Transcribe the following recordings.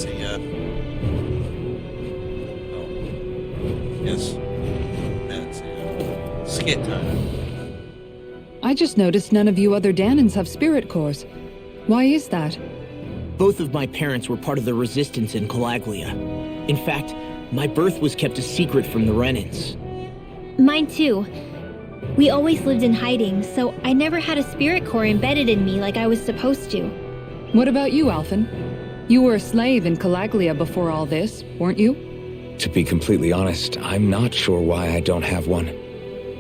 It's the, oh, yes. That's the, skit time. I just noticed none of you other Danans have spirit cores. Why is that? Both of my parents were part of the resistance in Calaglia. In fact, my birth was kept a secret from the Renans. Mine too. We always lived in hiding, so I never had a spirit core embedded in me like I was supposed to. What about you, Alphen? You were a slave in Calaglia before all this, weren't you? To be completely honest, I'm not sure why I don't have one.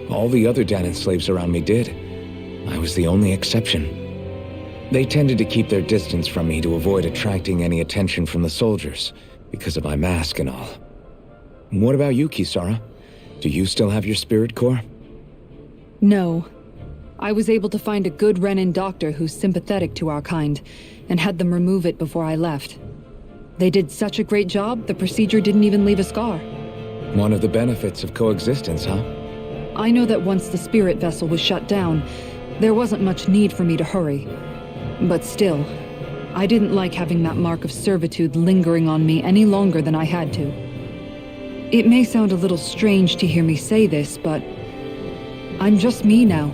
All the other Danan slaves around me did. I was the only exception. They tended to keep their distance from me to avoid attracting any attention from the soldiers, because of my mask and all. What about you, Kisara? Do you still have your spirit core? No. I was able to find a good Renan doctor who's sympathetic to our kind, and had them remove it before I left. They did such a great job, the procedure didn't even leave a scar. One of the benefits of coexistence, huh? I know that once the spirit vessel was shut down, there wasn't much need for me to hurry. But still, I didn't like having that mark of servitude lingering on me any longer than I had to. It may sound a little strange to hear me say this, but I'm just me now.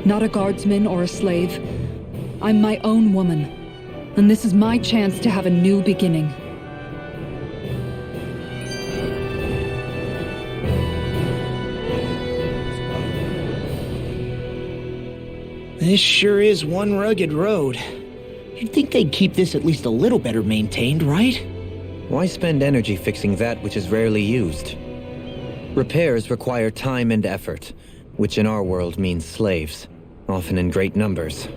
Not a guardsman or a slave. I'm my own woman, and this is my chance to have a new beginning. This sure is one rugged road. You'd think they'd keep this at least a little better maintained, right? Why spend energy fixing that which is rarely used? Repairs require time and effort, which in our world means slaves, often in great numbers.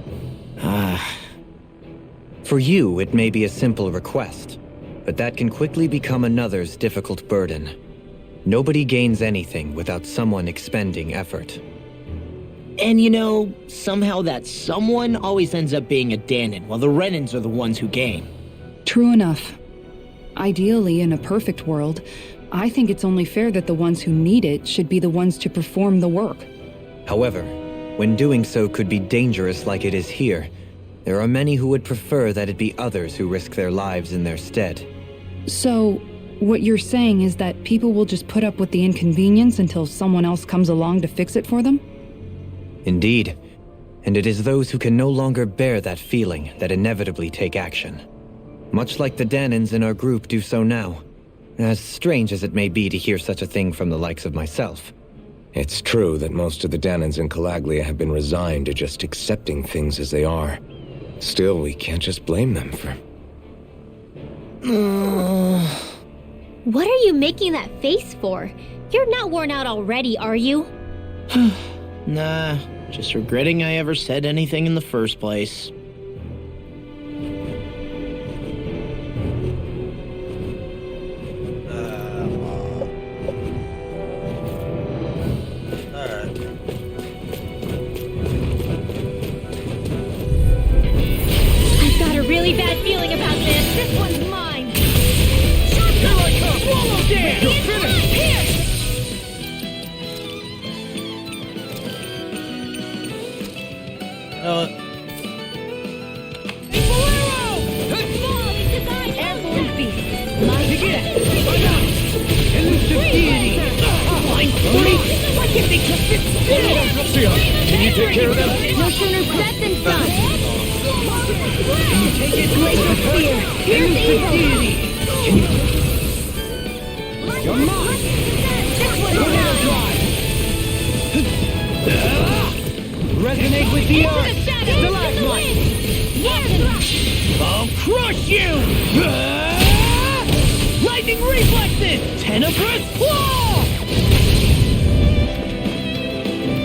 For you, it may be a simple request, but that can quickly become another's difficult burden. Nobody gains anything without someone expending effort. And you know, somehow that someone always ends up being a Danan, while the Renans are the ones who gain. True enough. Ideally, in a perfect world, I think it's only fair that the ones who need it should be the ones to perform the work. However, when doing so could be dangerous like it is here, there are many who would prefer that it be others who risk their lives in their stead. So, what you're saying is that people will just put up with the inconvenience until someone else comes along to fix it for them? Indeed. And it is those who can no longer bear that feeling that inevitably take action. Much like the Danans in our group do so now. As strange as it may be to hear such a thing from the likes of myself. It's true that most of the Danans in Calaglia have been resigned to just accepting things as they are. Still, we can't just blame them for... What are you making that face for? You're not worn out already, are you? Nah, just regretting I ever said anything in the first place. Alright. I've got a really bad feeling about this. This one's mine. Here I come! Swallow down! You're finished! Here! Can you take care of them? No sooner said than done. Can you take it? Glacial spear. Here's evil. You're mine. This one's mine. Resonate with the earth! Stalagmite. I'll crush you! Lightning reflexes! Tenebrous claw!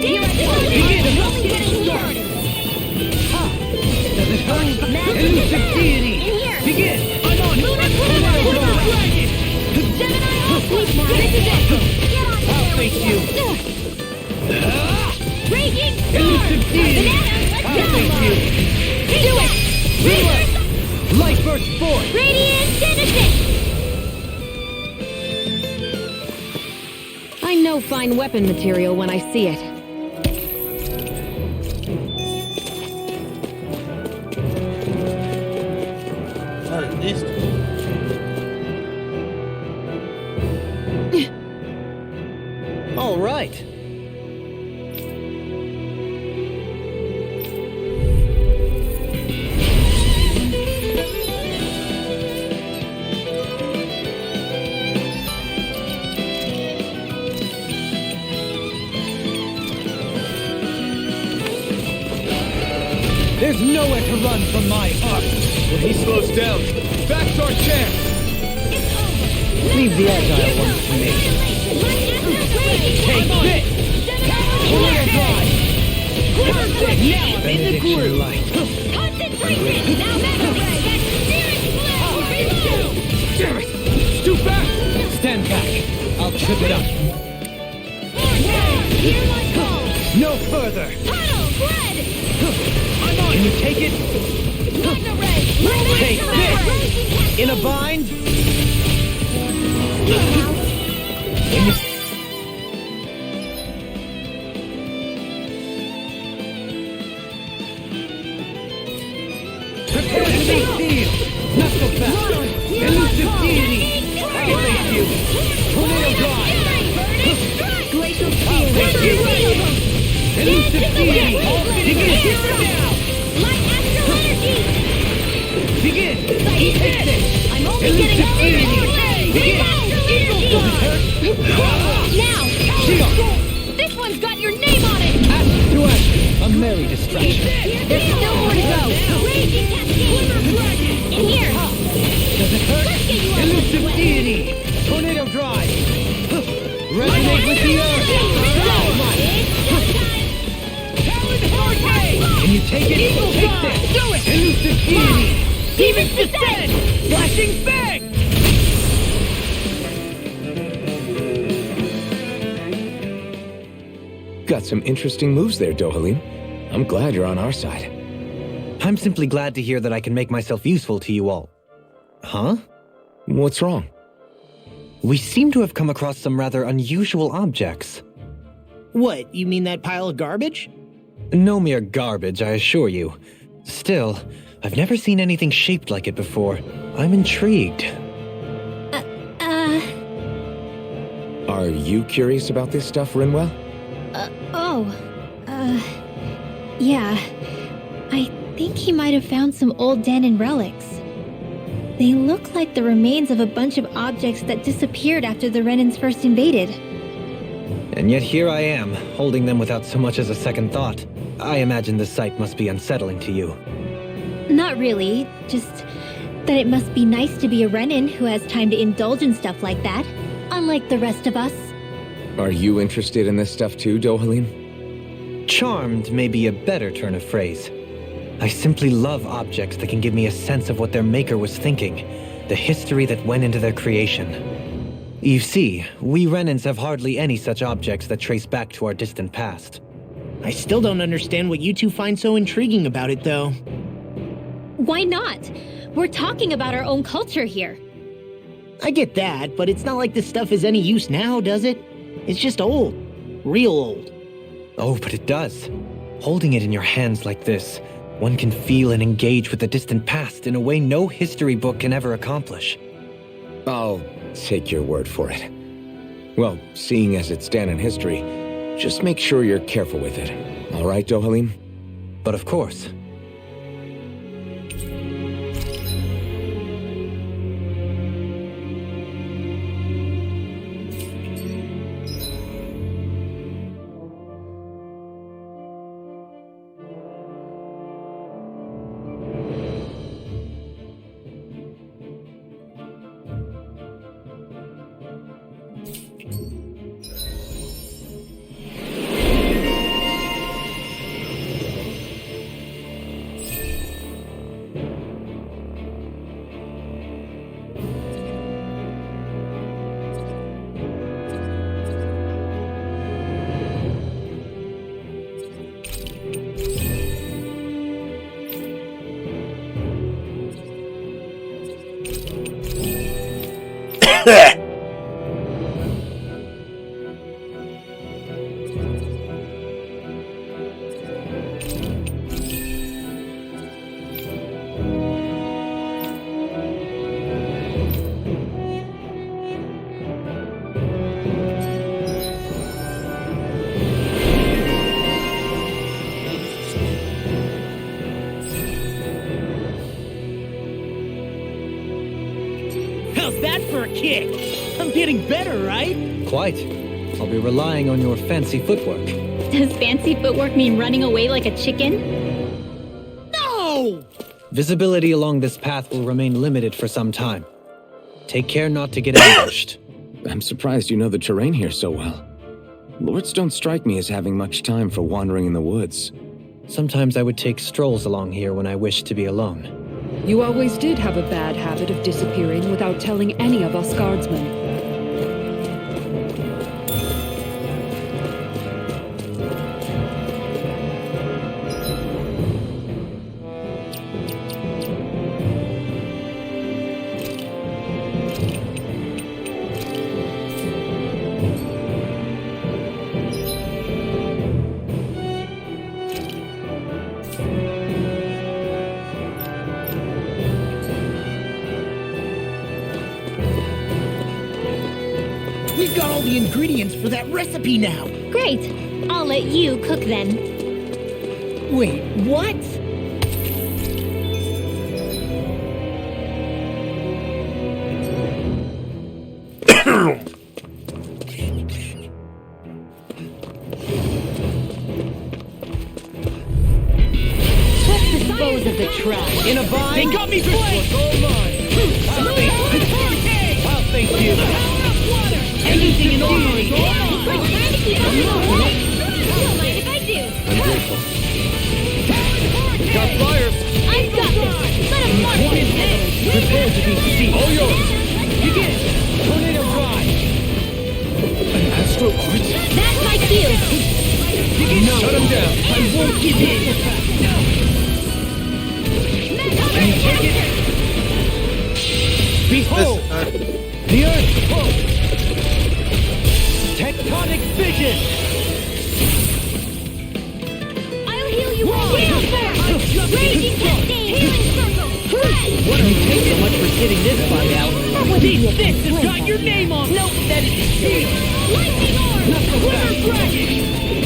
Here I go. Begin! Only getting started. Does it hurt? Elusive deity! In here. Begin! I'm on! Lunar Dragon! Gemini This is it. Get on I'll face you! Raging storm. Elusive deity! I'll face you! Do it. Rebirth. Light burst forth! Radiant Genesis. I know fine weapon material when I see it. This right. There's nowhere to run from my heart. When he slows down, that's our chance! Leave the agile ones to me. Take this! Tornado Drive! Perfect! Now I'm in the groove! Concentration! Now Mega Ray! That's Spirit Blast! Damn it! It's too fast! Stand back. I'll trip it up. Here I go! No further! Tunnel! Red! I'm on! Can you take it? Mega Ray! Take this! In a bind? Prepare to be sealed! Knuckle fast! Elusive deity! I'll face you! Tornado Drive! Glacial Steel! Elusive deity! Begin! Light Astral Energy! Begin! Take this! I'm only getting Elusive all deity! Begin! Doesn't hurt! Now! Shield! This one's got your name on it! Ashes to ashes! A merry distraction! There's still more to go! Raging Cascade! In here! Does it hurt? Let's get you out of Elusive this way. deity! Tornado Drive! Resonate with the earth! Power might! Can you take it? Take this! Do it! Elusive deity! Demons descend! Flashing bang! Got some interesting moves there, Dohalim. I'm glad you're on our side. I'm simply glad to hear that I can make myself useful to you all. Huh? What's wrong? We seem to have come across some rather unusual objects. What, you mean that pile of garbage? No mere garbage, I assure you. Still, I've never seen anything shaped like it before. I'm intrigued. Are you curious about this stuff, Rinwell? Yeah. I think he might have found some old Danon relics. They look like the remains of a bunch of objects that disappeared after the Renans first invaded. And yet here I am, holding them without so much as a second thought. I imagine the sight must be unsettling to you. Not really, just that it must be nice to be a Renan who has time to indulge in stuff like that, unlike the rest of us. Are you interested in this stuff too, Dohalim? Charmed may be a better turn of phrase. I simply love objects that can give me a sense of what their maker was thinking, the history that went into their creation. You see, we Renans have hardly any such objects that trace back to our distant past. I still don't understand what you two find so intriguing about it, though. Why not? We're talking about our own culture here. I get that, but it's not like this stuff is any use now, does it? It's just old. Real old. Oh, but it does. Holding it in your hands like this, one can feel and engage with the distant past in a way no history book can ever accomplish. I'll take your word for it. Well, seeing as it's Danon history, just make sure you're careful with it. All right, Dohalim? But of course. kick. I'm getting better, right? Quite. I'll be relying on your fancy footwork. Does fancy footwork mean running away like a chicken? No! Visibility along this path will remain limited for some time. Take care not to get ambushed. I'm surprised you know the terrain here so well. Lords don't strike me as having much time for wandering in the woods. Sometimes I would take strolls along here when I wished to be alone. You always did have a bad habit of disappearing without telling any of us guardsmen. We've got all the ingredients for that recipe now. Great. I'll let you cook then. Wait, what? Let's dispose of the trash. In a vine? They got me flanked! All mine! I'll thank you. Anything in all mine. We're trying to keep up moving. Don't mind if I do. I'm grateful. Got fire! I've got this. Let him march his head. Prepare to be seized. All yours! Begin! Tornado drive! An astral art? That's my cue. Begin! Shut him down! I won't give in! Can you take it? Behold! The earth pulse! Tectonic vision! I'll heal you all. Raging cascade. Healing circle. What do you take so much for sitting this fight out? These fists have got your name on! Nope, that is sealed! Lightning orb. River dragon!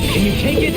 Can you take it?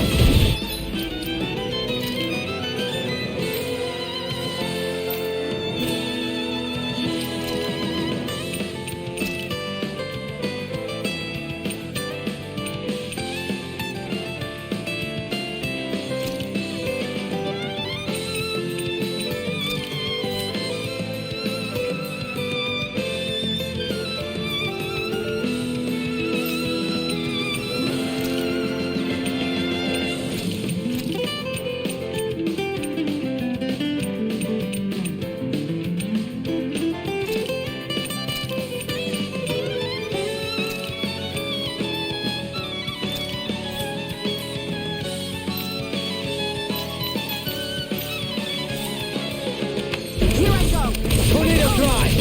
Tornado drive!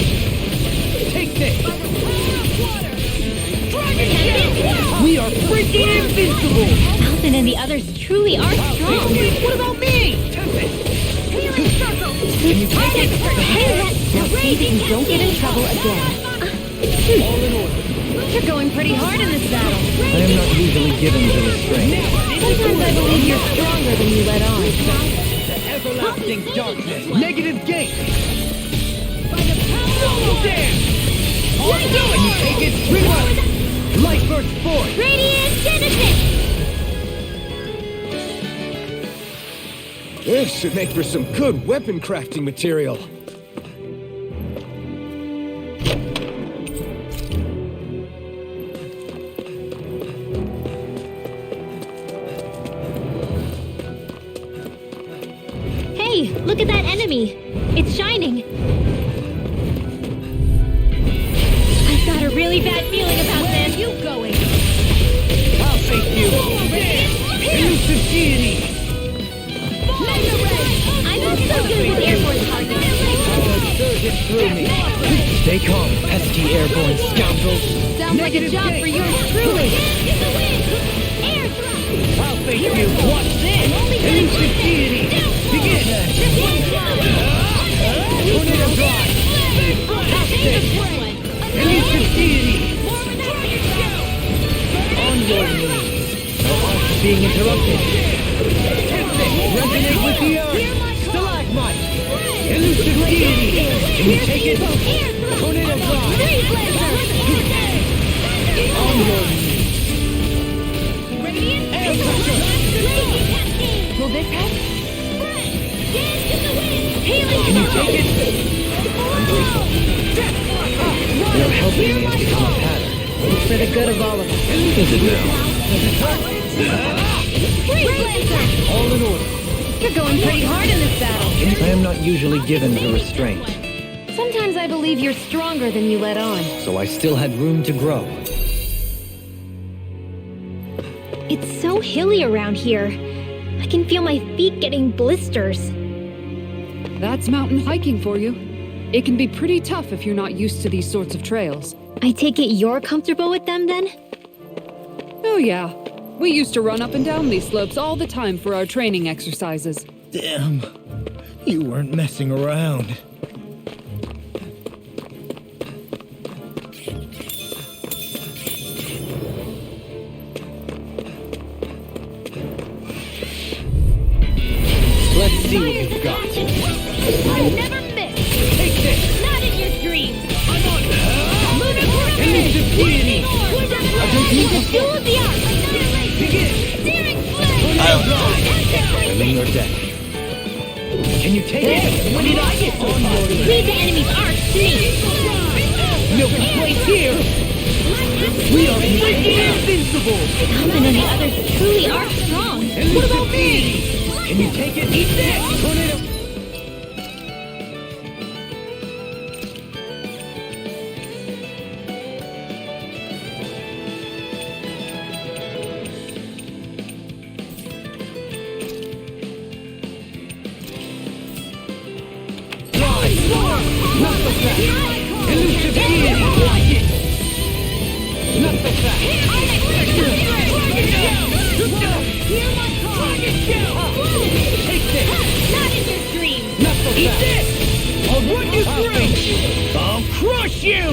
Take this! We are freaking invincible! Alton and the others truly are strong. What about me? Tempest! Healing circle. Can you take it? Hey, now see if you don't get in trouble again. All in order. You're going pretty hard in this battle. I am not usually given to restraint. Sometimes I believe you're stronger than you let on. The everlasting darkness. Negative gate. Roll dance. Can you take it? Reload. Light burst forth. Radiant Genesis. This should make for some good weapon crafting material. Hey, look at that enemy. It's shining. I've got a really bad feeling about this. You going? I'll take you. Elusive deity. I'm not so good with airborne targets. Surge through me. Stay calm, pesky airborne scoundrels. Sounds like a job for yours truly. I'll thank you. Watch this. Elusive deity. Begin. Tornado drive. How's this? Elusive deity. On your knees. No harm being interrupted. Resonate with the earth. Stalagmite. Elusive deity. Can you take it? Tornado drive. Radiant Air Pressure! Raging Cascade! Will this help? Spread! Dance in the wind! Healing Can you take it? I'm grateful. You're helping me become a pattern. It's for the good of all of us. Is it now? Freeze Blazer! All in order. You're going pretty hard in this battle. I am not usually given to restraint, Sometimes I believe you're stronger than you let on. so I still had room to grow. It's so hilly around here. I can feel my feet getting blisters. That's mountain hiking for you. It can be pretty tough if you're not used to these sorts of trails. I take it you're comfortable with them then? Oh yeah. We used to run up and down these slopes all the time for our training exercises. Damn. You weren't messing around. Let's see what you've got. I never miss! Take this! Not in your dreams! I'm on Lunar Pyramid! Elusive deity! Duel of the Arts! Begin! Searing Flame! I'm in your debt. Can you take it? When did I get so far? Lead the enemy's arch to me! No complaints here! We are freaking invincible! Common and the others truly are strong. What about me? Can you take it? Eat this! Tornado! Not so fast! Elusive deity! Watch it! Not so fast! Take this! Not in your dreams! Not so fast! Eat this! I'll run you through! I'll crush you!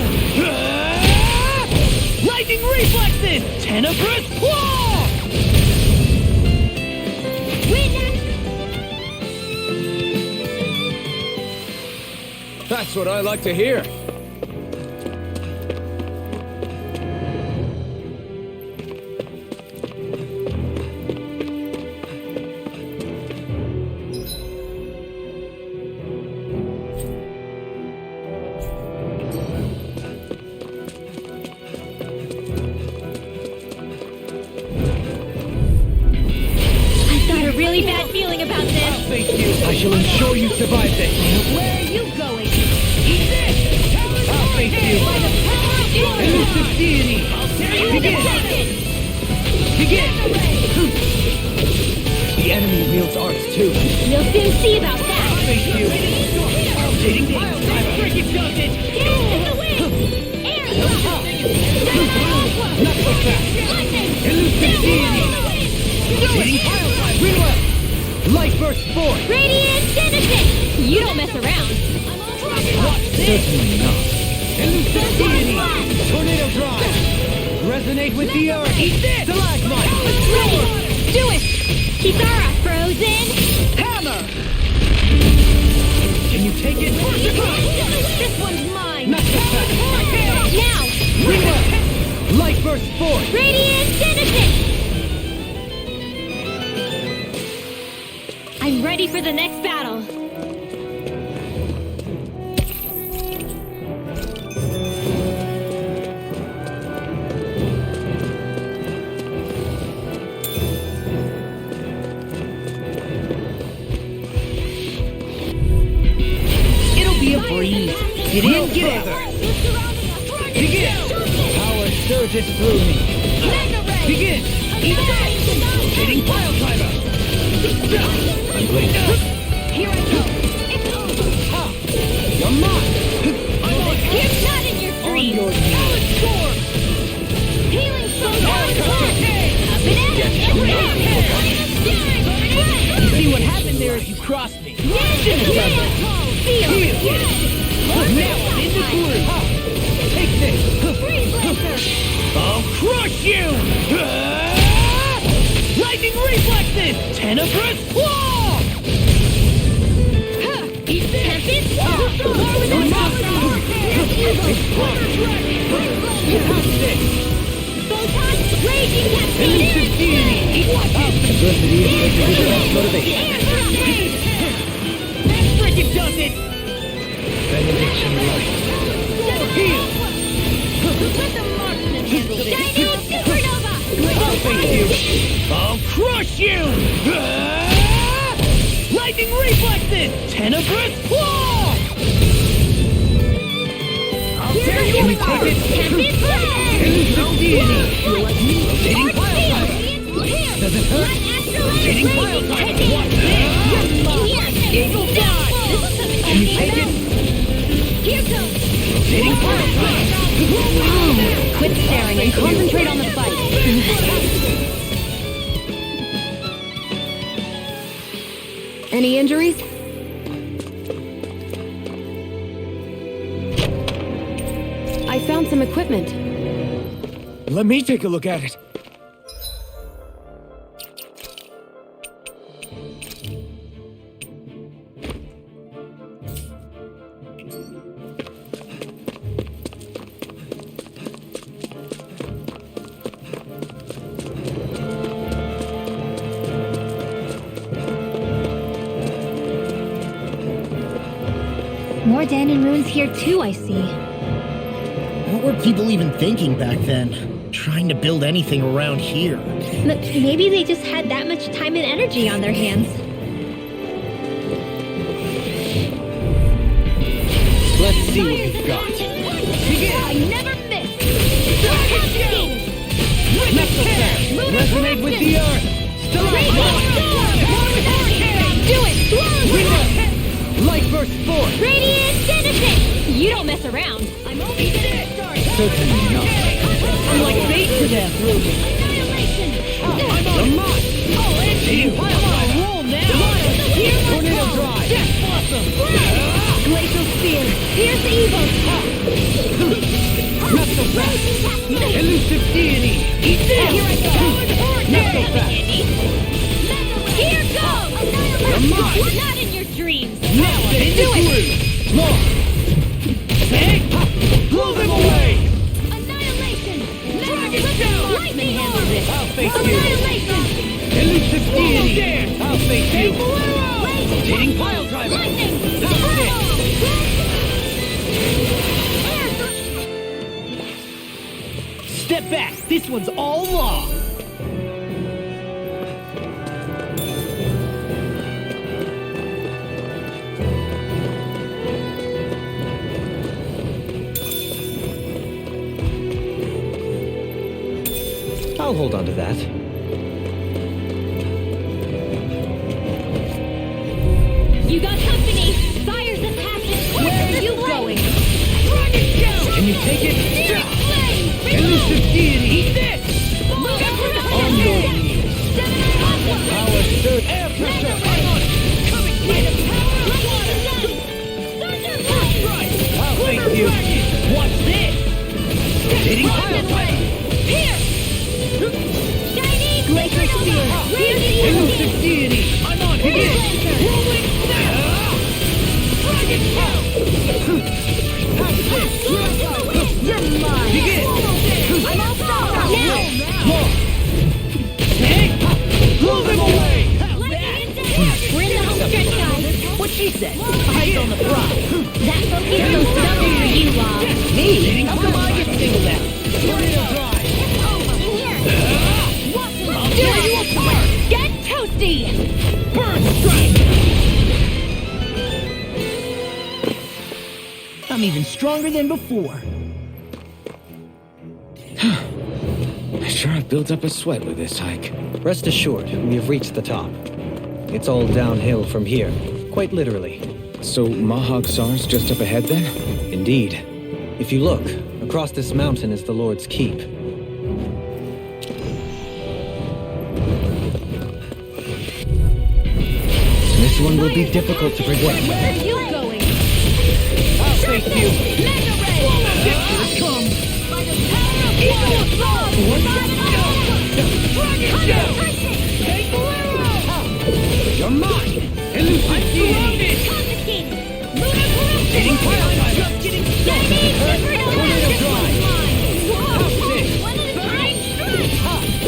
Lightning reflexes! Tenebrous claw! That's what I like to hear. I've got a really bad feeling about this! Thank you. I shall ensure you survive this. Where are you going? Eat this! I'll face you. Elusive deity. Begin. Begin. The enemy wields arts too. You'll soon see about that! Face you. Rotating pile driver. Freaking does it. Dance in the wind! Air Not so fast. Elusive deity. Rotating pile driver. Reload. Light burst forth. Radiant Genesis! You don't mess around! Watch this. Certainly not. Elusive deity. Tornado drive. Resonate with the earth. Eat this. Stalagmite. Do it! Kitara frozen! Hammer. Can you take it? This one's mine! Not so fast. Now! Reload. Light burst forth. Radiant Genesis! I'm ready for the next battle! It'll be a breeze. Get in, get out. Begin. Power surges through me. Begin. Eat that. Hitting pile driver. I'm grateful. Here I go! It's over! Ha. You're mine. I'm on It's not in your on dreams! your knees. Storm. Healing soul! Up You see what happened there as you crossed me. and Heal. Now I'm in the groove. Take this. I'll crush you. Lightning reflexes. Tenebrous claw. Eat this! You're mine. It's close. You have this. Elusive deity! Adversity is the best motivation. That frickin' does it! Benediction light. Heal! Let the marksman handle this. Dino Supernova! I'll face you! I'll crush you! Lightning reflexes! Tenebrous claw! I'll tear you apart! Tempest blast! Elusive deity! Rotating pile driver! Doesn't hurt! Rotating pile driver! Watch this! Eagle fly! Can you take it? Here goes! Rotating pile driver! Quit staring and concentrate on the fight. Any injuries? I found some equipment. Let me take a look at it. More Danon ruins here too, I see. What were people even thinking back then? Trying to build anything around here. Maybe they just had that much time and energy on their hands. Let's see what you've got. I never miss! Resonate with the earth! Do it! Light burst forth! Radiant Genesis! You don't mess around. I'm only getting started. Certainly not. I'm like bait to death, Ruby. Annihilation! I'm on the mark! Oh, Eating pile driver! Roll now! Tornado drive! Death blossom! Glacial Spear! Here's the Evo! Not so fast! Elusive deity! Eat this! Here I go! Not so fast! Here goes! You're Not in your dreams! Now I'm Do it! through! More! Take! Blow them away! Annihilation! Dragon down! Lightning handle this! I'll face you! Annihilation! Elusive deity! I'll face you! Rotating pile driver! Lightning! That's it! Step back! This one's all law! I'll hold on to that. You got company! Fires and passion! Where are you going? Dragon down! Can you take it? Elusive deity! Eat this! On your knees! Power surge! Air pressure! Hang on! Coming! By the power of water! I'll face you! Watch this! Hitting pile driver! Here! Shiny Glacier Spear! Elusive deity! I'm on it! Rolling down! Dragon power! You're mine! Begin! I'm all stars! Now! More! Take! Blow them away! We're in the home stretch, guys! What she said? Eyes on the prize! That focus goes double for you, Bob! Me? How come I get singled out? Tornado drive! I'll tear you apart! Get toasty! Burn strike! I'm even stronger than before. I sure have built up a sweat with this hike. Rest assured, we have reached the top. It's all downhill from here, quite literally. So Mahag Sar's just up ahead then? Indeed. If you look, across this mountain is the Lord's Keep. This one will be difficult to predict. Where are you going? I'll face you! Mega Ray! Here it comes! By the power of Eagle Assault! Dragon down! Take Bolero! You're mine! Elusive deity! Confiscated! Hitting pile driver! Shiny Supernova! Tornado drive! Whoa! How's this? One at a time, strike!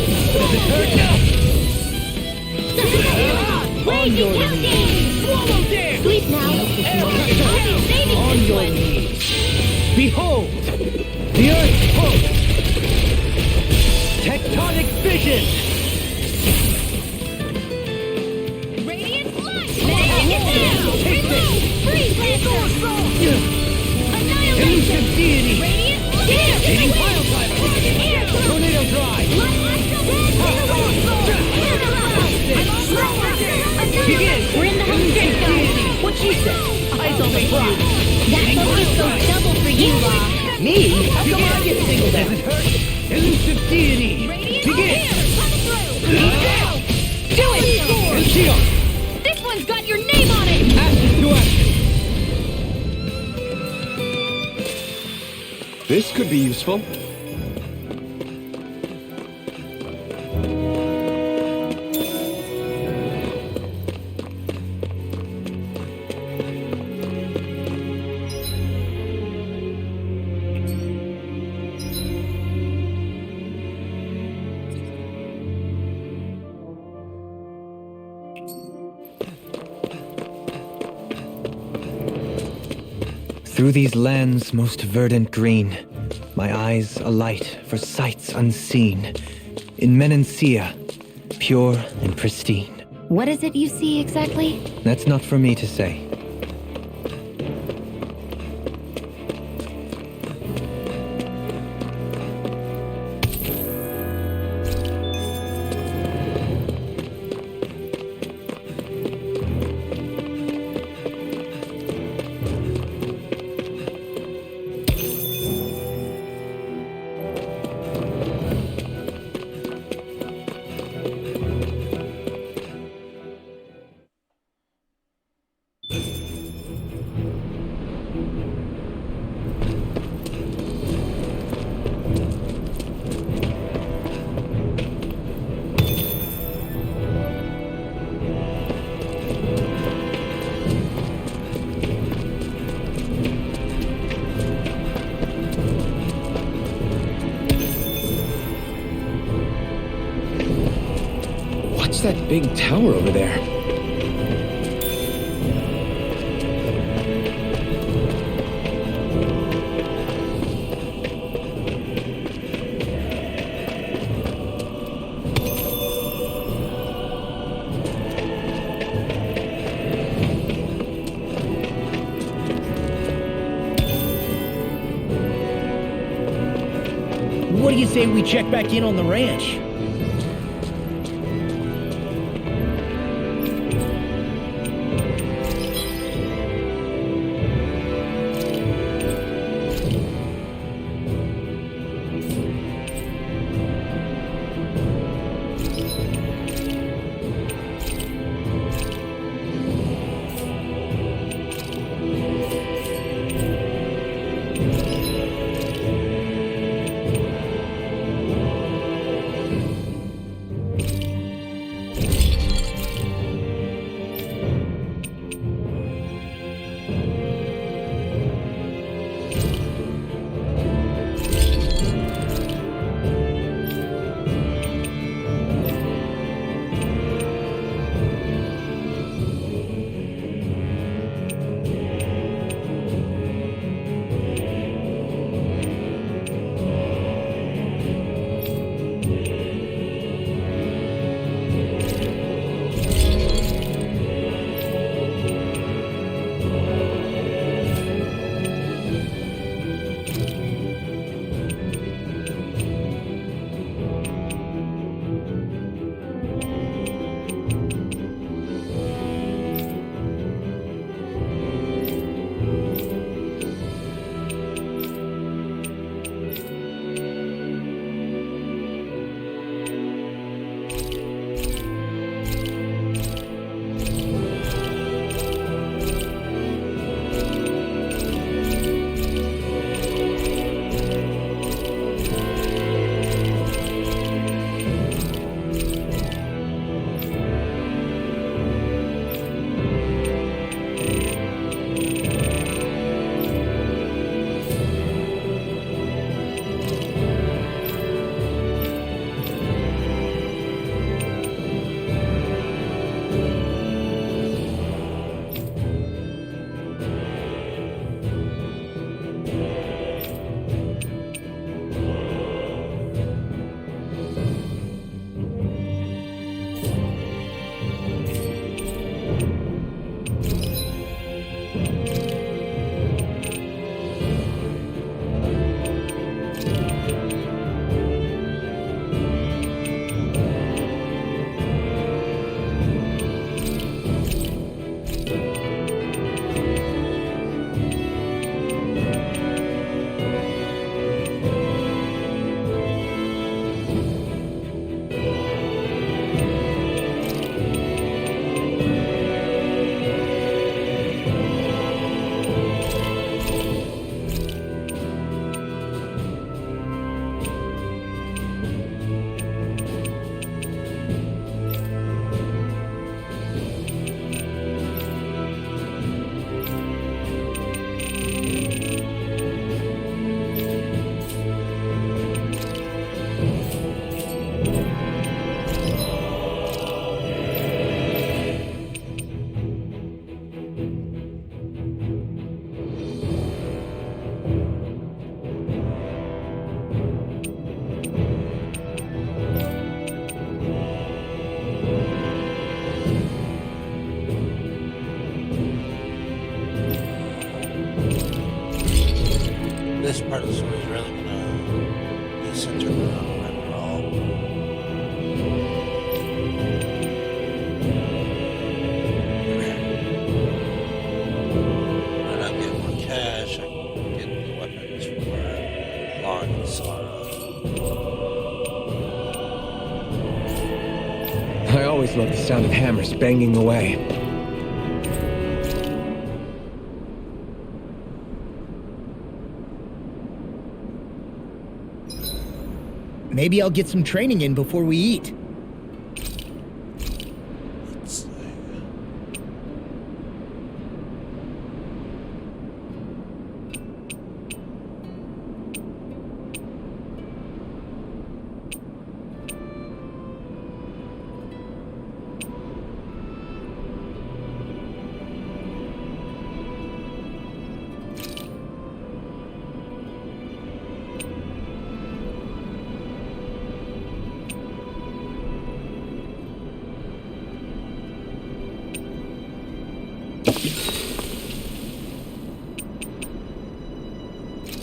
your knees. Swallow dare. Sleep now. On your knees. Behold, the Earth's pulse. Tectonic vision. Radiant light. Take it down. Remove. Freeze Lancer. Annihilation. Elusive deity. Radiant light. Hitting pile driver. Tornado drive. Begin. We're in the home stretch, guys. What she said. Eyes on the prize. That focus goes double for you, Law. Me? How come I get singled out? Does it hurt? Elusive deity. Begin. Eat down. Do it. And shield. This one's got your name on it. Ashes to ashes. This could be useful. Through these lands most verdant green, my eyes alight for sights unseen. In Menancia, pure and pristine. What is it you see exactly? That's not for me to say. What's that big tower over there? What do you say we check back in on the ranch? part of the story is really gonna be centered around Renral. When I get more cash, I can get the weapons for Lon and Sara. I always loved the sound of hammers banging away. Maybe I'll get some training in before we eat. Let's see.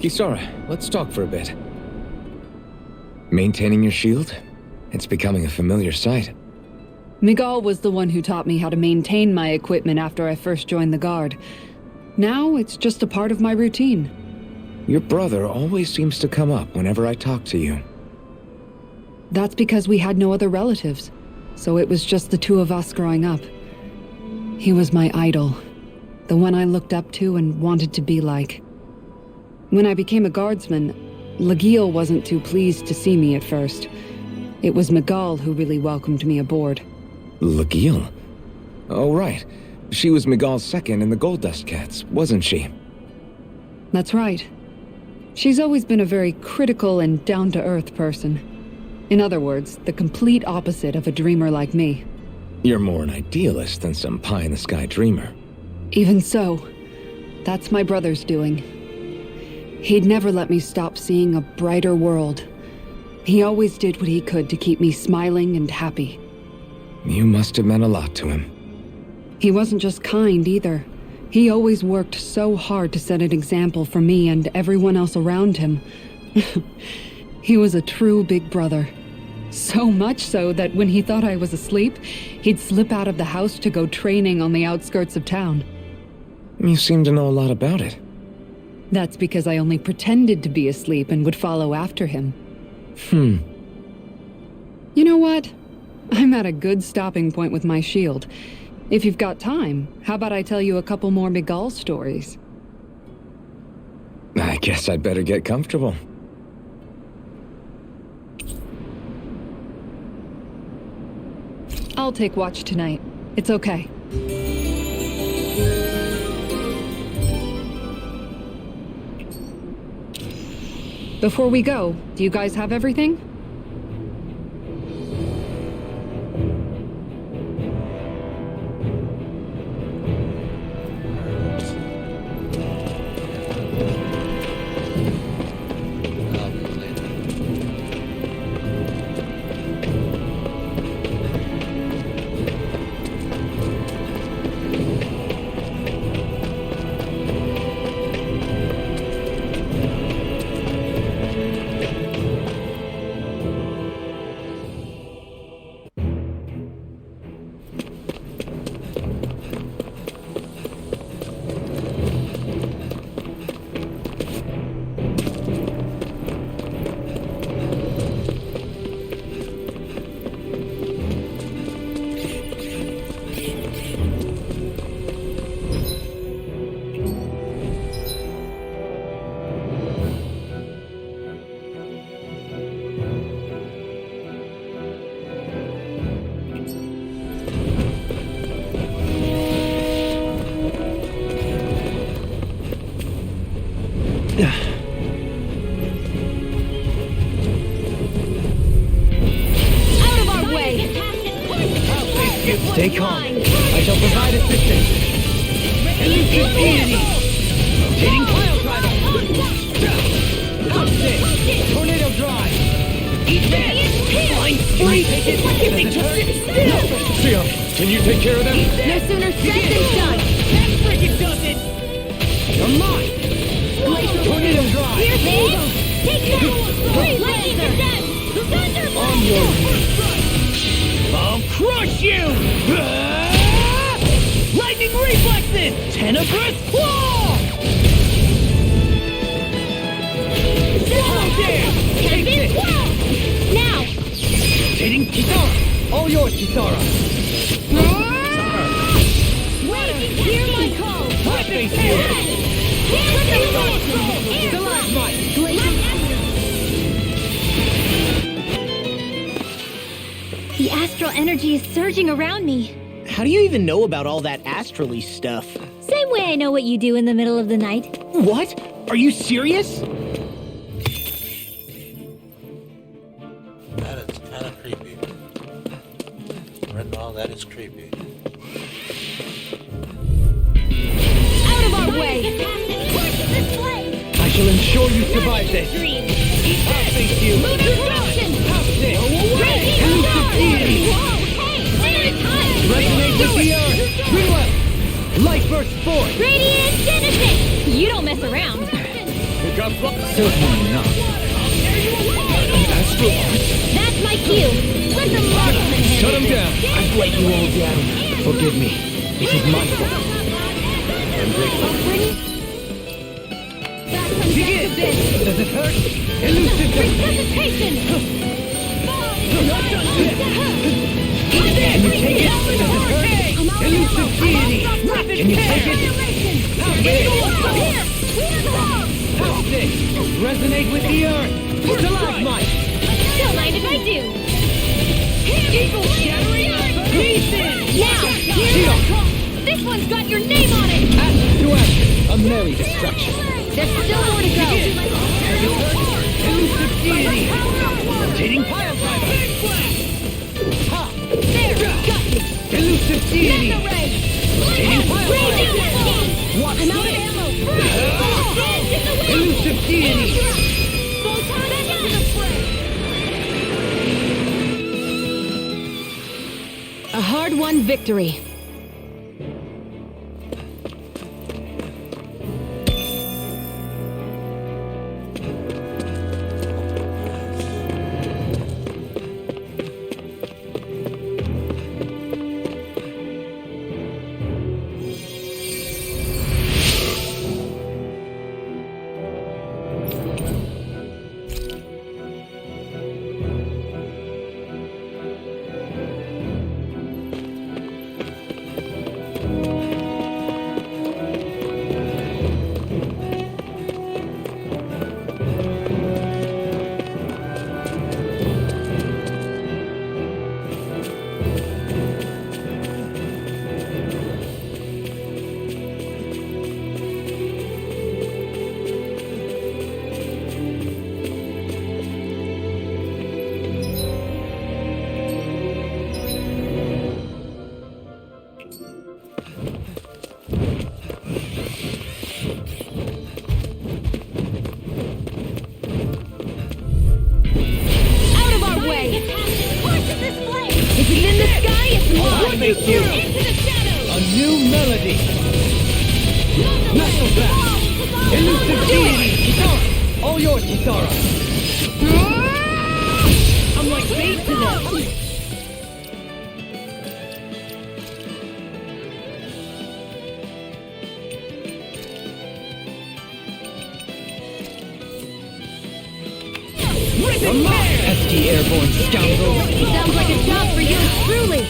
Kisara, let's talk for a bit. Maintaining your shield? It's becoming a familiar sight. Miguel was the one who taught me how to maintain my equipment after I first joined the Guard. Now it's just a part of my routine. Your brother always seems to come up whenever I talk to you. That's because we had no other relatives, so it was just the two of us growing up. He was my idol, the one I looked up to and wanted to be like. When I became a guardsman, Lagiel wasn't too pleased to see me at first. It was Miguel who really welcomed me aboard. Lagiel? Oh, right. She was Miguel's second in the Gold Dust Cats, wasn't she? That's right. She's always been a very critical and down-to-earth person. In other words, the complete opposite of a dreamer like me. You're more an idealist than some pie-in-the-sky dreamer. Even so, that's my brother's doing. He'd never let me stop seeing a brighter world. He always did what he could to keep me smiling and happy. You must have meant a lot to him. He wasn't just kind either. He always worked so hard to set an example for me and everyone else around him. He was a true big brother. So much so that when he thought I was asleep, he'd slip out of the house to go training on the outskirts of town. You seem to know a lot about it. That's because I only pretended to be asleep and would follow after him. You know what? I'm at a good stopping point with my shield. If you've got time, how about I tell you a couple more Miguel stories? I guess I'd better get comfortable. I'll take watch tonight. It's okay. Before we go, do you guys have everything? Stay calm. I shall provide assistance. Elusive deity. Rotating pile driver. Tornado drive. Eat this. Blind spree. Why can't they just sit still? Sia, can you take care of them? No sooner said than done. That freaking does it. You're mine. Glacial tornado. Freedom Drive! Here's the eagle! Take that! Lightning Cadet! Thunderbolt! On your knees! I'll crush you! Lightning reflexes! Tenebrous claw! Swallow dance! Take this! Now! Hitting Kitara! All yours, Kitara! Hear my call! Hot face you! Stalagmite! The astral energy is surging around me. How do you even know about all that astrally stuff? Same way I know what you do in the middle of the night. What? Are you serious? That is kind of creepy. Right now, that is creepy. Out of our way! I shall ensure you survive this! Hot face you! Hot stick! Elusive deity! Resonate with the earth! Twin left! Light burst forth! Radiant Genesis! You don't mess around. Certainly not. Astral Arts? That's my cue. Let the marksman Shut him down! I've let you all down. Forgive me. It is my fault. I'm grateful. Begin! Does it hurt? Elusive Precipitation! Can you take it? Does it hurt? Elusive deity! Can you take it? Hot stick! Resonate with the earth! Stalagmite! Don't mind if I do. Eagle shattering pieces! Now! This one's got your name on it! Action to action! A merry destruction! There's still more to go. Elusive deity! Hitting pile driver! Ha! There! Got you! Elusive deity! Mega ray! Hitting pile Raising driver! that team! Watch I'm out of this! ammo! Dance in the wind! Elusive deity! Photon back into the fray! A hard-won victory. Make you a new melody. Knuckle back. Elusive deity. Kitara. All yours, Kitara. I'm like bait to them. Pesky airborne scoundrel. Sounds like a job for you, truly.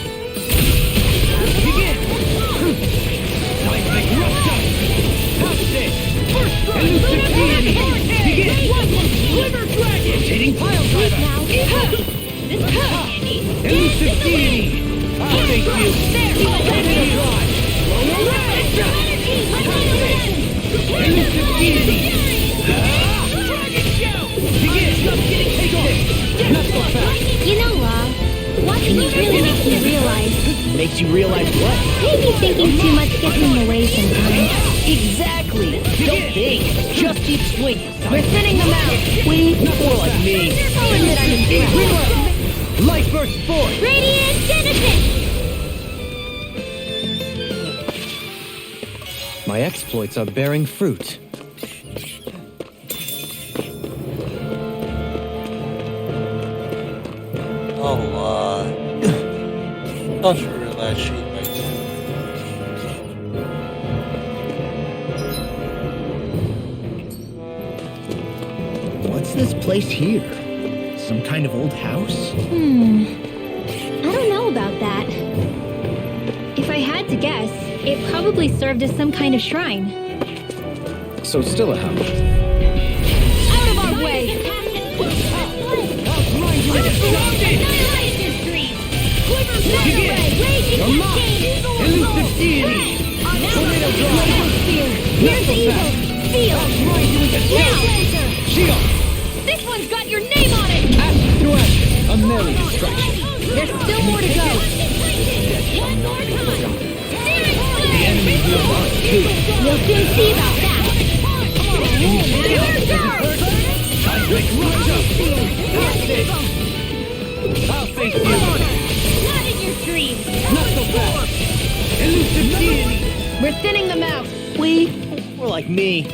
Begin! Seismic rupture! Toxic! First strike! Elusive deity! Begin! Glimmer dragon! Hitting pile driver! Elusive deity! I'll take you! Enemy drive! Elusive deity! Dragon show! Begin! Take this! Knuckle back! You know, Law, watching you really makes me realize. Makes you realize what? Maybe thinking too much gets in the way sometimes. Exactly! Don't think! Just keep swinging! We're thinning them out. We, More like me! saying that I'm impressed. Light burst forth! Radiant Genesis! My exploits are bearing fruit. Don't you realize she might What's this place here? Some kind of old house? I don't know about that. If I had to guess, it probably served as some kind of shrine. So still a house. Out of our way! Elusive deity! Tornado drop! Here's evil! Feel! Now! Shield! This one's got your name on it! Ash to ash! A merry distraction! There's still more to go! The enemy will not too. We'll soon see about that! Seismic rupture! I'll face you! Not in your dreams! Not so fast! Elusive deity! We're thinning them out. More like me.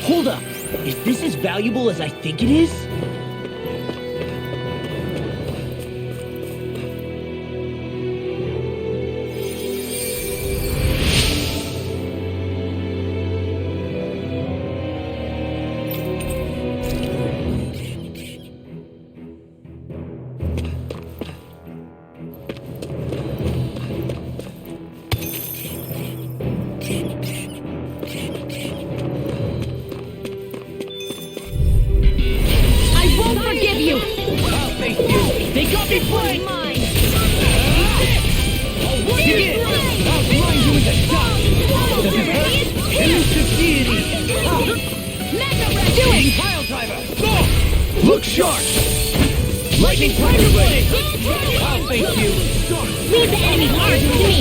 Hold up. Is this as valuable as I think it is? I won't forgive you! I'll face you! They got me playing! Mine! Dig in! I'll blind you with a shot! Does it hurt? Elusive deity! Do it! Pile driver! Go! Look sharp! Lightning tiger blade! I'll face you! Leave the enemy's arms to me!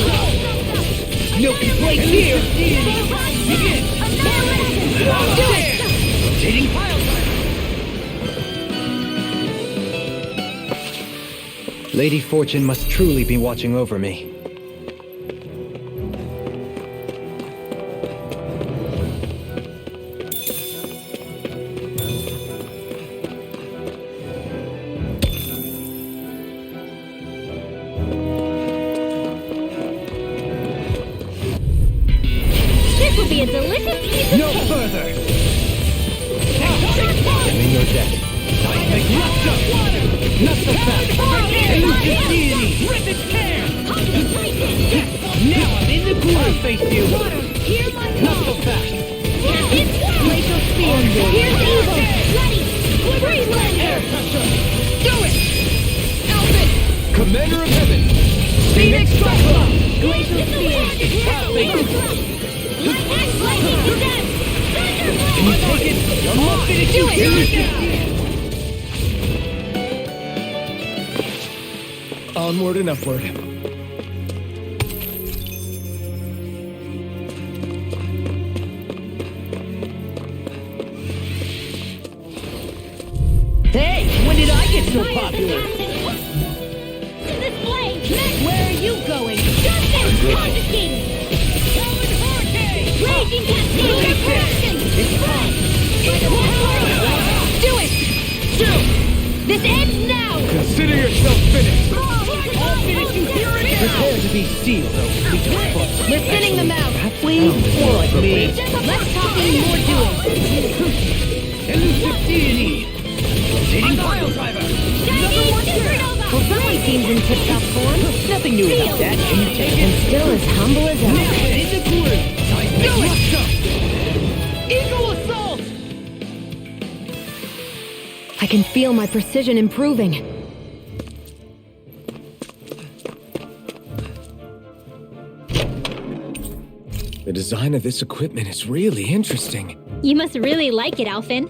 Milky blade here! Begin! Do it! Rotating pile driver! Lady Fortune must truly be watching over me. This would be a delicious piece of No cake! further! I'm in your debt. Seismic rupture! Not so fast! Elusive deity! Rip its tear! Now I'm in the cooler, face you! Hear my Not call! so fast! Glacial spear! Here's evil! Ready! Freeze Air laser! pressure! Do it! Elvis! Commander of Heaven! Phoenix Cyclone! Glacial spear! I'll face it! Lightning to death! Can you take it? I'm not finished! Do it! Elusive! Onward and upward. Hey! When did I get so popular? This blade! Where are you going? Justice! Confiscated! Raging cascade! Correction! Do it! This ends now! Consider yourself finished! I'll finish you here and Prepare to be sealed. We're thinning them out. More like me. Let's talk in more doing! Elusive deity! Rotating pile driver! Another one supernova! He seems in tip-top form. Nothing new about that. Can you take it? And still as humble as Now ever. get in the cooler! Seismic rupture! Eagle assault! I can feel my precision improving. The design of this equipment is really interesting. You must really like it, Alphen.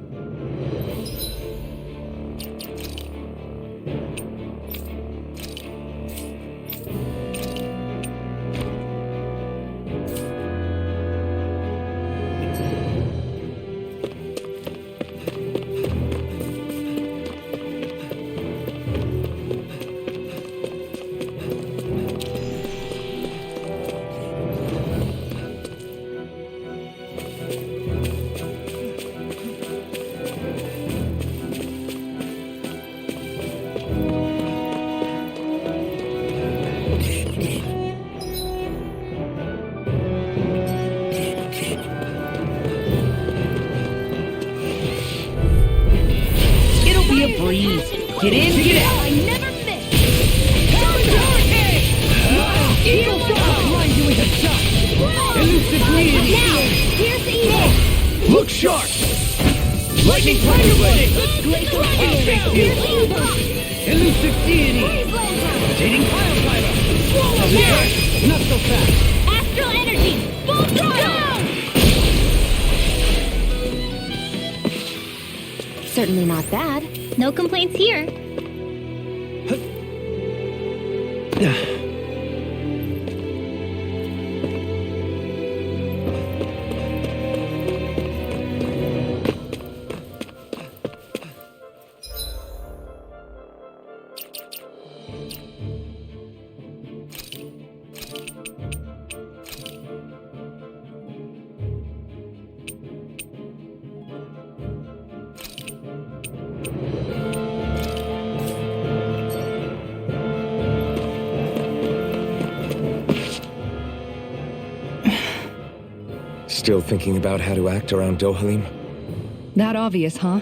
I never miss! Eagle Shot! Blind you with a shot! Elusive bleeding! Now, here's Edith! Look sharp! Lightning Tiger Blade! Glacial Perfect Here's you! Evil! Elusive Deity! Freeze Laser! Rotating Pile Driver! Swallow Now! Not so fast! Astral Energy! Full throttle! Certainly not bad. No complaints here. Still thinking about how to act around Dohalim? That obvious, huh?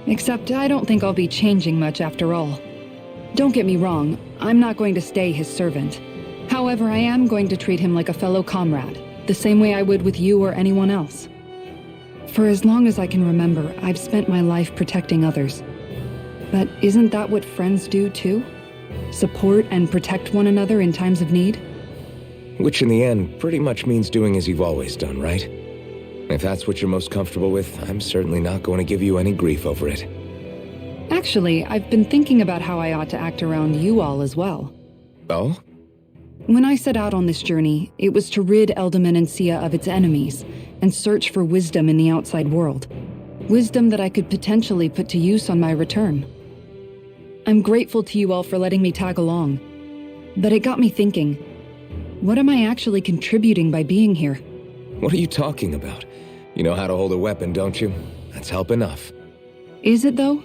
Except I don't think I'll be changing much after all. Don't get me wrong, I'm not going to stay his servant. However, I am going to treat him like a fellow comrade, the same way I would with you or anyone else. For as long as I can remember, I've spent my life protecting others. But isn't that what friends do too? Support and protect one another in times of need? Which in the end pretty much means doing as you've always done, right? If that's what you're most comfortable with, I'm certainly not going to give you any grief over it. Actually, I've been thinking about how I ought to act around you all as well. Oh? When I set out on this journey, it was to rid Eldaman and Sia of its enemies, and search for wisdom in the outside world. Wisdom that I could potentially put to use on my return. I'm grateful to you all for letting me tag along. But it got me thinking, what am I actually contributing by being here? What are you talking about? You know how to hold a weapon, don't you? That's help enough. Is it though?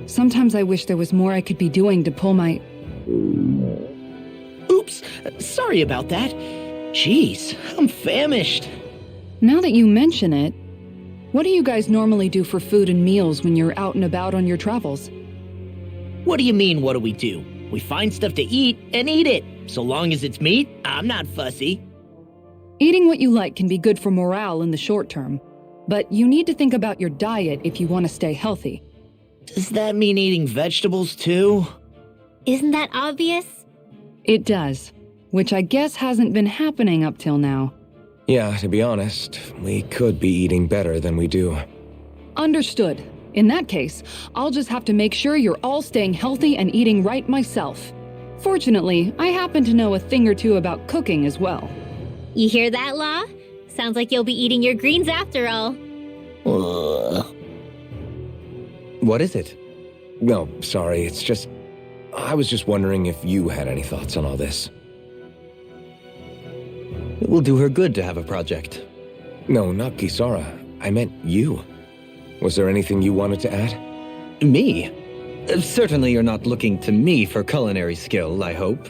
Sometimes I wish there was more I could be doing to pull my... Oops, sorry about that. Jeez, I'm famished. Now that you mention it, what do you guys normally do for food and meals when you're out and about on your travels? What do you mean, what do? We find stuff to eat and eat it. So long as it's meat, I'm not fussy. Eating what you like can be good for morale in the short term, but you need to think about your diet if you want to stay healthy. Does that mean eating vegetables too? Isn't that obvious? It does, which I guess hasn't been happening up till now. Yeah, to be honest, we could be eating better than we do. Understood. In that case, I'll just have to make sure you're all staying healthy and eating right myself. Fortunately, I happen to know a thing or two about cooking as well. You hear that, Law? Sounds like you'll be eating your greens after all. What is it? No, sorry, it's just... I was just wondering if you had any thoughts on all this. It will do her good to have a project. No, not Kisara. I meant you. Was there anything you wanted to add? Me? Certainly you're not looking to me for culinary skill, I hope.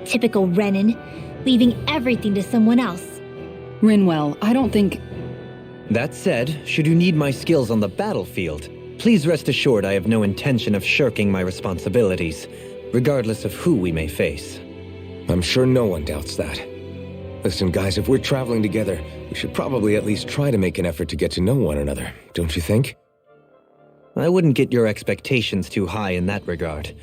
Typical Renan, leaving everything to someone else. Rinwell, I don't think... That said, should you need my skills on the battlefield, please rest assured I have no intention of shirking my responsibilities, regardless of who we may face. I'm sure no one doubts that. Listen, guys, if we're traveling together, we should probably at least try to make an effort to get to know one another, don't you think? I wouldn't get your expectations too high in that regard.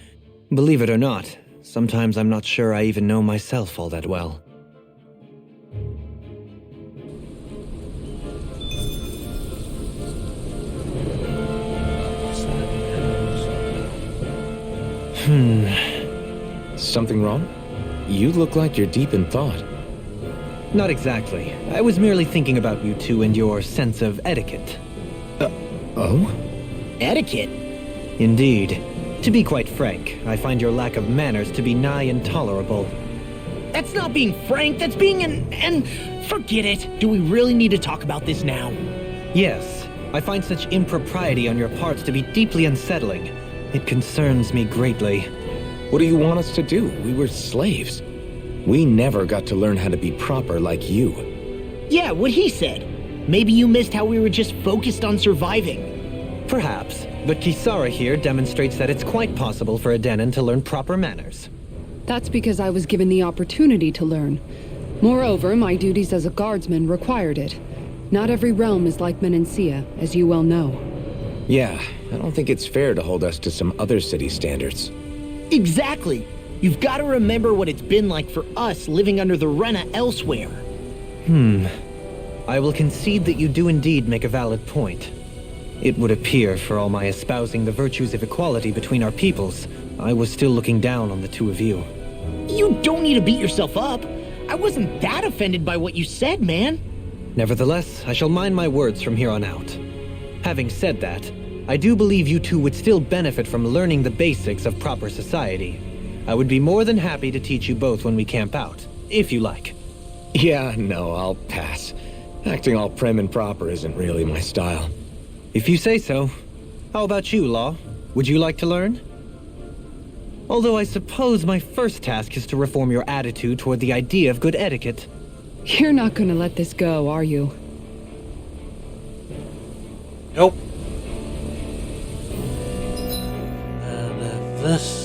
Believe it or not, sometimes I'm not sure I even know myself all that well. Something wrong? You look like you're deep in thought. Not exactly. I was merely thinking about you two and your sense of etiquette. Oh? Etiquette? Indeed. To be quite frank, I find your lack of manners to be nigh intolerable. That's not being frank, that's being and forget it. Do we really need to talk about this now? Yes, I find such impropriety on your parts to be deeply unsettling. It concerns me greatly. What do you want us to do? We were slaves. We never got to learn how to be proper like you. Yeah, what he said. Maybe you missed how we were just focused on surviving. Perhaps, But Kisara here demonstrates that it's quite possible for a Denon to learn proper manners. That's because I was given the opportunity to learn. Moreover, my duties as a guardsman required it. Not every realm is like Menancia, as you well know. Yeah, I don't think it's fair to hold us to some other city standards. Exactly. You've got to remember what it's been like for us living under the Rena elsewhere. I will concede that you do indeed make a valid point. It would appear, for all my espousing the virtues of equality between our peoples, I was still looking down on the two of you. You don't need to beat yourself up. I wasn't that offended by what you said, man. Nevertheless, I shall mind my words from here on out. Having said that, I do believe you two would still benefit from learning the basics of proper society. I would be more than happy to teach you both when we camp out, if you like. Yeah, no, I'll pass. Acting all prim and proper isn't really my style. If you say so. How about you, Law? Would you like to learn? Although I suppose my first task is to reform your attitude toward the idea of good etiquette. You're not gonna let this go, are you? Nope. And this.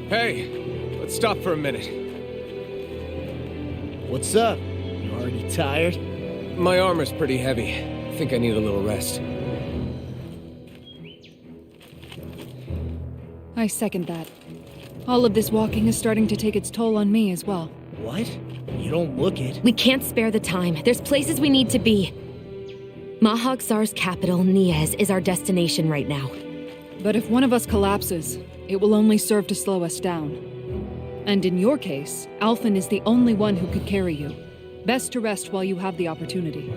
Hey, let's stop for a minute. What's up? You already tired? My armor's pretty heavy. I think I need a little rest. I second that. All of this walking is starting to take its toll on me as well. What? You don't look it. We can't spare the time. There's places we need to be. Mahag Sar's capital, Niez, is our destination right now. But if one of us collapses, it will only serve to slow us down. And in your case, Alphen is the only one who could carry you. Best to rest while you have the opportunity.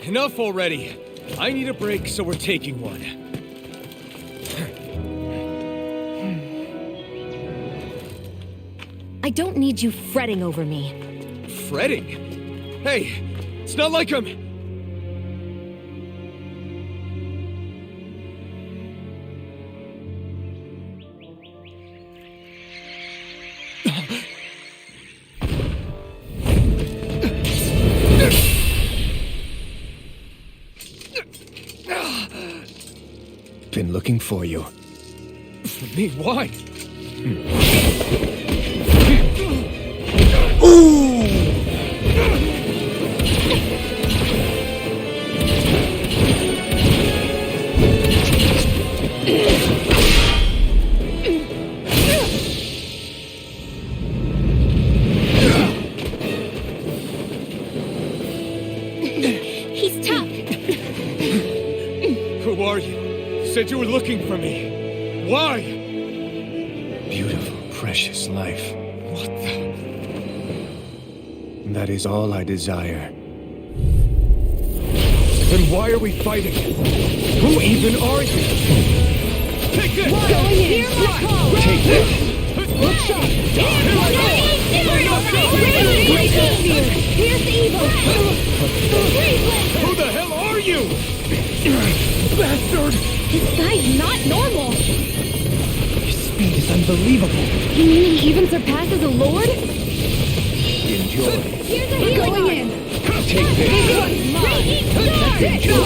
Enough already! I need a break, so we're taking one. I don't need you fretting over me. Fretting? Hey, it's not like I'm... Been looking for you. For me? Why? He's tough. Who are you? You said you were looking for me. Why? Beautiful, precious life. What the... That is all I desire. Then Why are we fighting? Who even are you? Take this! Hear my call! Take this! Look sharp! Here's evil! Who the hell are you? Bastard! This guy's not normal! His speed is unbelievable. You mean he even surpasses a lord? Enjoy. Here's a healing in! Take this! You're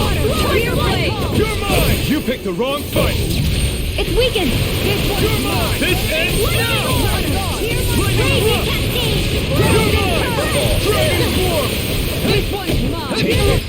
mine! You picked the wrong fight! It's weakened! You're mine! This ends now! Transform! This one's mine! Take it!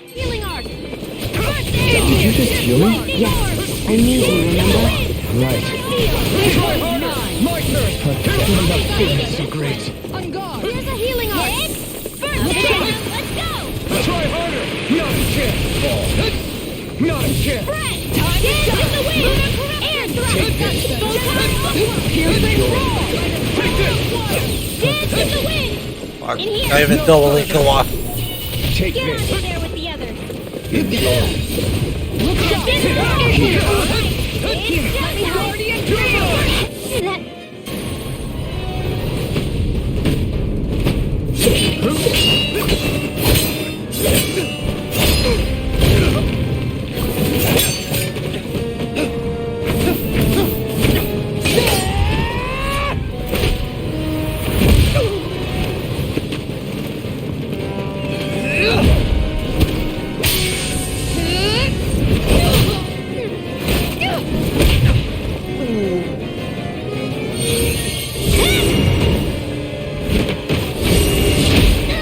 Healing arc! Did you just heal me? Yes. I need you, remember? Right. Try harder! My turn! Feeling that feeling so great. On guard! Here's a healing arc! First let's go! Try harder! Not a chance! Not a chance! Time to shine! The wind! Air thrust! Here's a roar! Take this! Dance with the wind! Fuck, In here. not even doubling go off. Take Get this! under there with the others! Enjoy. Look sharp! Here. It's just Guardian Trio! That...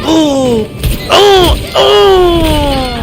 Oh! Oh! Oh!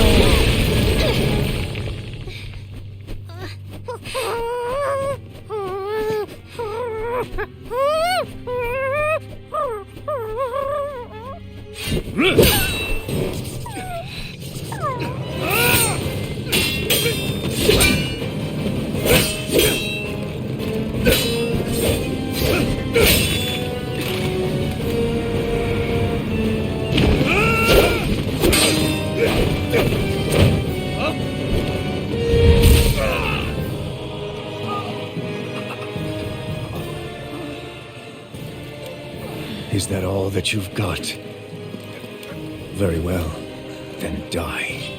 Is that all that you've got? Very well. Then die.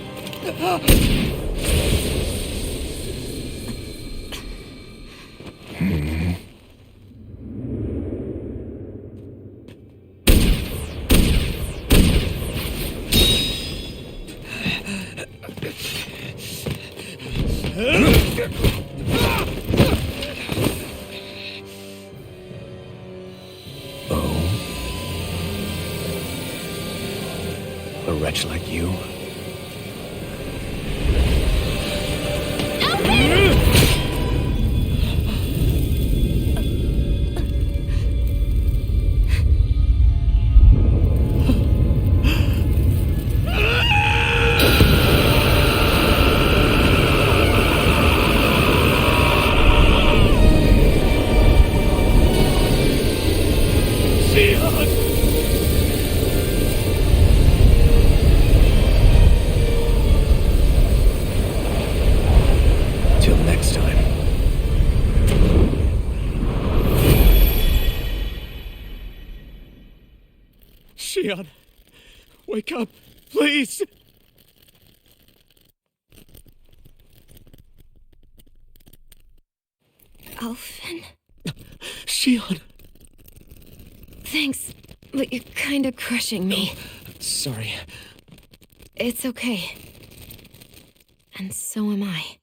A wretch like you? Till next time. Shion, wake up, please! Alfin? Shion! Thanks, but you're kinda crushing me. Sorry. It's okay. And so am I.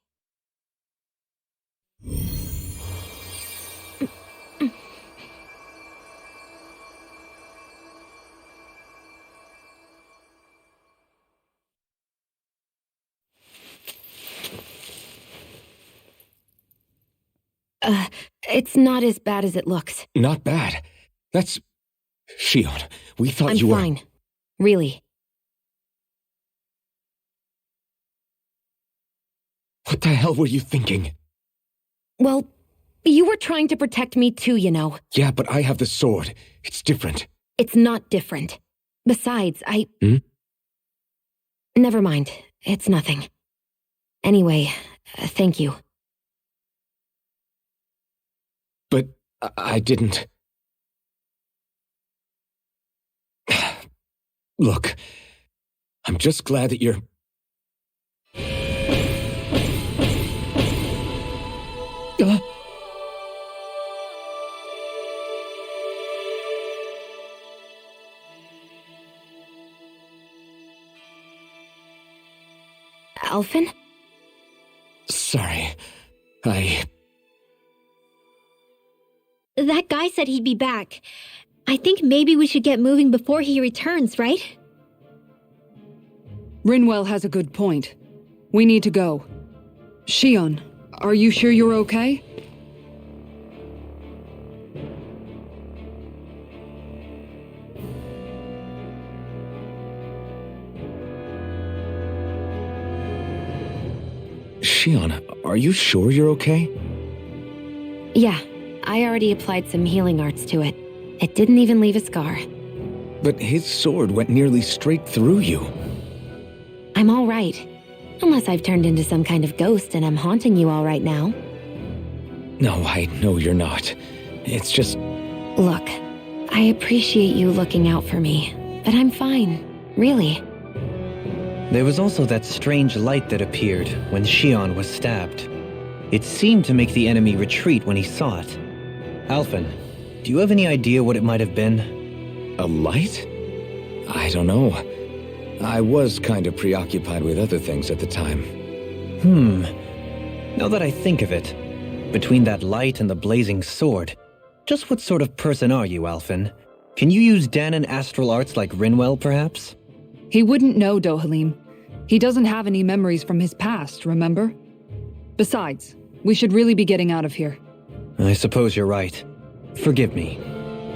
It's not as bad as it looks. Not bad. That's... Shion, we thought I'm you were... fine. Really. What the hell were you thinking? Well, you were trying to protect me too, you know. Yeah, but I have the sword. It's different. It's not different. Besides, Hmm? Never mind. It's nothing. Anyway, thank you. But I didn't... Look, I'm just glad that you're... Alphen? Sorry. That guy said he'd be back. I think maybe we should get moving before he returns, right? Rinwell has a good point. We need to go. Shion, are you sure you're okay? Shion, are you sure you're okay? Yeah, I already applied some healing arts to it. It didn't even leave a scar. But his sword went nearly straight through you. I'm all right. Unless I've turned into some kind of ghost and I'm haunting you all right now. No, I know you're not. It's just... Look, I appreciate you looking out for me, but I'm fine. Really. There was also that strange light that appeared when Shion was stabbed. It seemed to make the enemy retreat when he saw it. Alphen, do you have any idea what it might have been? A light? I don't know. I was kind of preoccupied with other things at the time. Now that I think of it, between that light and the blazing sword, just what sort of person are you, Alphen? Can you use Danon astral arts like Rinwell, perhaps? He wouldn't know, Dohalim. He doesn't have any memories from his past, remember? Besides, we should really be getting out of here. I suppose you're right. Forgive me.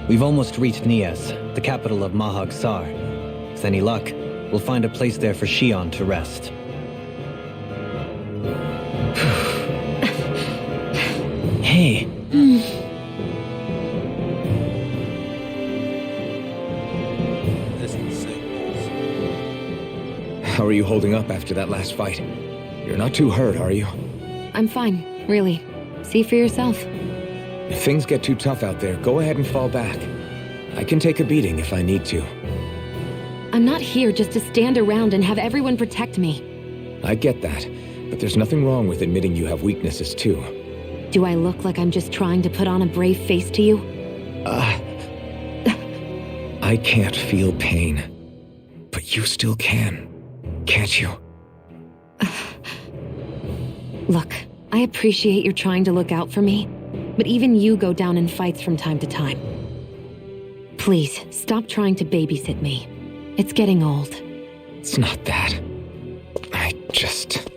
We've almost reached Nias, the capital of Mahag Sar. With any luck, we'll find a place there for Shion to rest. Hey. This is signals. How are you holding up after that last fight? You're not too hurt, are you? I'm fine, really. See for yourself. If things get too tough out there, go ahead and fall back. I can take a beating if I need to. I'm not here just to stand around and have everyone protect me. I get that, but there's nothing wrong with admitting you have weaknesses too. Do I look like I'm just trying to put on a brave face to you? I can't feel pain. But you still can. Can't you? Look, I appreciate you're trying to look out for me, but even you go down in fights from time to time. Please, stop trying to babysit me. It's getting old. It's not that. I just...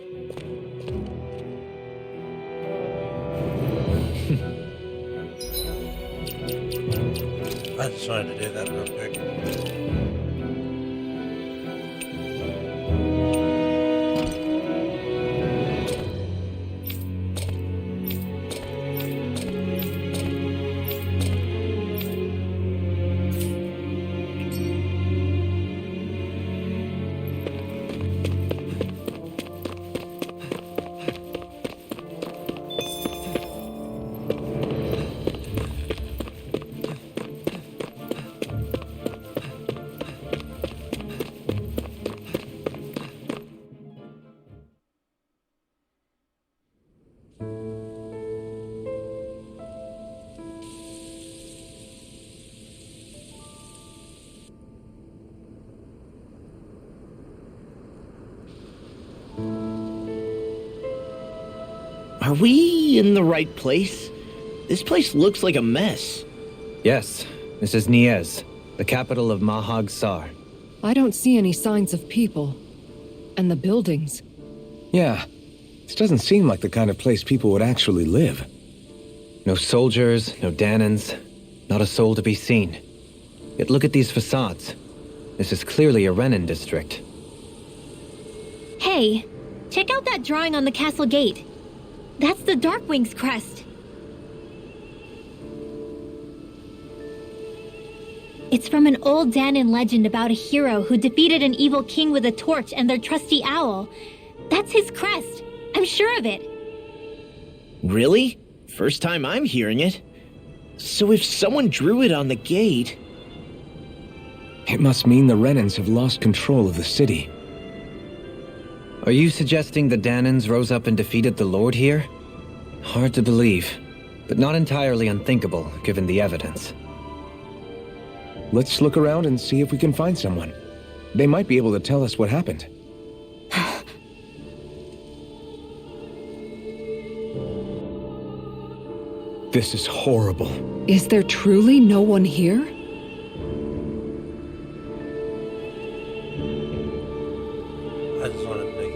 I just wanted to do that real quick. Are we in the right place? This place looks like a mess. Yes, this is Nias, the capital of Mahag Sar. I don't see any signs of people. And the buildings. Yeah, this doesn't seem like the kind of place people would actually live. No soldiers, no Danans, not a soul to be seen. Yet look at these facades. This is clearly a Renan district. Hey, check out that drawing on the castle gate. That's the Darkwing's crest. It's from an old Danan legend about a hero who defeated an evil king with a torch and their trusty owl. That's his crest. I'm sure of it. Really? First time I'm hearing it. So if someone drew it on the gate... It must mean the Renans have lost control of the city. Are you suggesting the Danans rose up and defeated the Lord here? Hard to believe, but not entirely unthinkable given the evidence. Let's look around and see if we can find someone. They might be able to tell us what happened. This is horrible. Is there truly no one here? I just want to make